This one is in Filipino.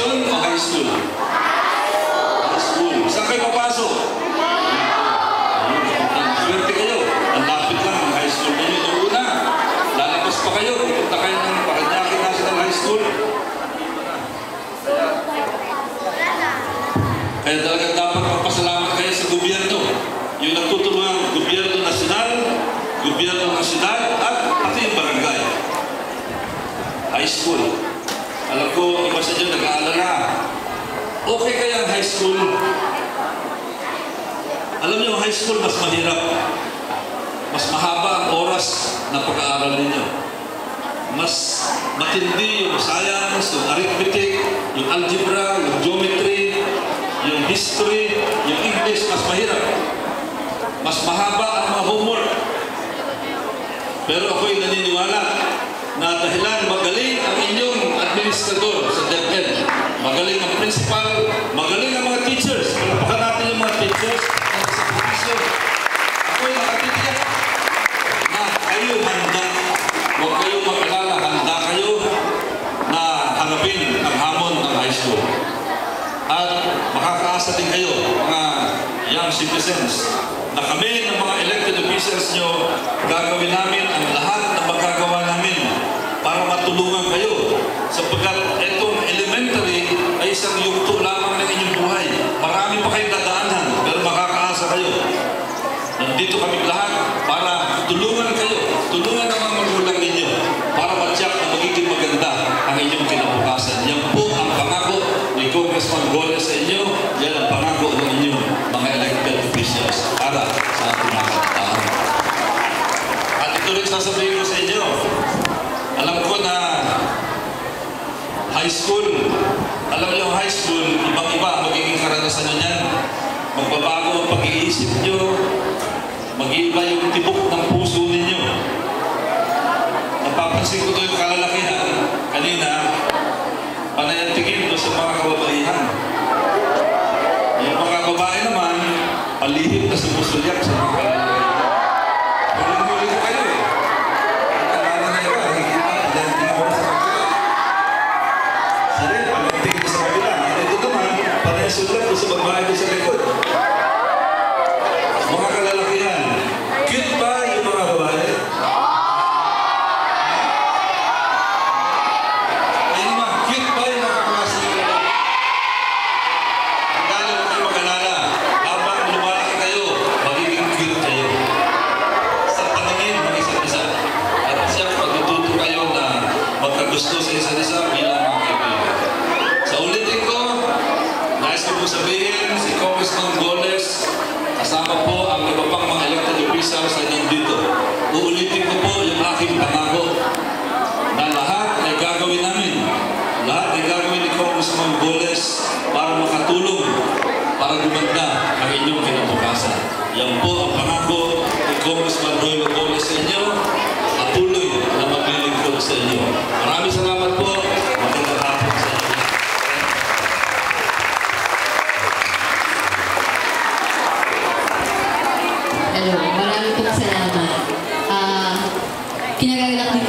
Foundation o high school? High school. Saan kayo papasok? Swerte kayo. Ang lapit lang ang high school ninyo. Noong una, lalabas pa kayo. Pupunta kayo ng Paranaque National High School. Kaya talagang dapat magpasalamat kayo sa gobyerno. Yung nagtutulungan, gobyerno nasyonal, gobyerno ng syudad, at pati yung barangay. High school. Alam ko, iba sa inyo nag-aalala. Okay kaya ang high school? Alam niyo, high school mas mahirap. Mas mahaba ang oras na pag-aaral ninyo. Mas matindi yung science, yung arithmetic, yung algebra, yung geometry, yung history, yung English, mas mahirap. Mas mahaba ang mga homework. Pero ako'y naniniwala na dahilan magaling ang inyong administrador sa DepEd, magaling ang principal, magaling ang mga teachers. Palapakan natin yung mga teachers at sa provision. Ako'y nakatitiyak na kayo handa. Huwag kayong mag-alala, handa kayo na harapin ang hamon ng high school. At makakaasa din kayo, mga young citizens, na kami ng mga elected officials nyo, gagawin namin ang lahat na magagawa namin para matulungan kayo. Sapagkat itong elementary ay isang yugto lamang ng inyong buhay. Marami pa kayong dadaanan, pero makakaasa kayo. Nandito kami lahat para tulungan kayo, tulungan ang mga magulang ninyo para matyak na magiging maganda ang inyong kinabukasan. Yan po ang pangako ni Congressman Goles sa inyo. Yan ang pangako ng inyong mga elected officials para sa ating mga kabataan. At ito rin sasabihin ko sa inyo, alam ko na high school, alam niyo high school, ibang-iba magiging karanasan nyo yan. Magbabago ang pag-iisip nyo, mag-iiba yung tibok ng puso ninyo. Napapansin ko ito yung kalalakihan. Kanina, panay ang tingin ito sa mga kababaihan. Yung mga babae naman, palihim na sumusulyak sa mga kalalakihan. Huling-huli ko kayo eh. Ang kalala na iba, hindi pa, palanting mo sa kabila. Sarili, palanting mo sa kabila. Ito naman, panay sulat ko sa babae ko sa likod. Mga kalalakihan, cute ba yung mga babae? Ayun naman, cute ba yung mga klase ng babae? Ang dali mo kayo mag-alala. Habang lumalaki kayo, magiging cute kayo. Sa paningin ng isa't isa. At siya, magtututo kayo na magkagusto sa isa't isa bilang mga kaibigan. Sa ulitin ko, nais ko po sabihin, si Congressman Goles, kasama po ang iba pang mga elected officials ay nandito. Uulitin ko po yung aking pangako na lahat ay gagawin namin. Lahat ay gagawin ni Congressman Goles para makatulong, para gumanda ang inyong kinabukasan. Yan po ang pangako ni Congressman Roy Goles sa inyo at tuloy na maglilingkod sa inyo. Maraming salamat po. Magandang hapon sa inyo. Hello, maraming pong salamat. Kinagagalak din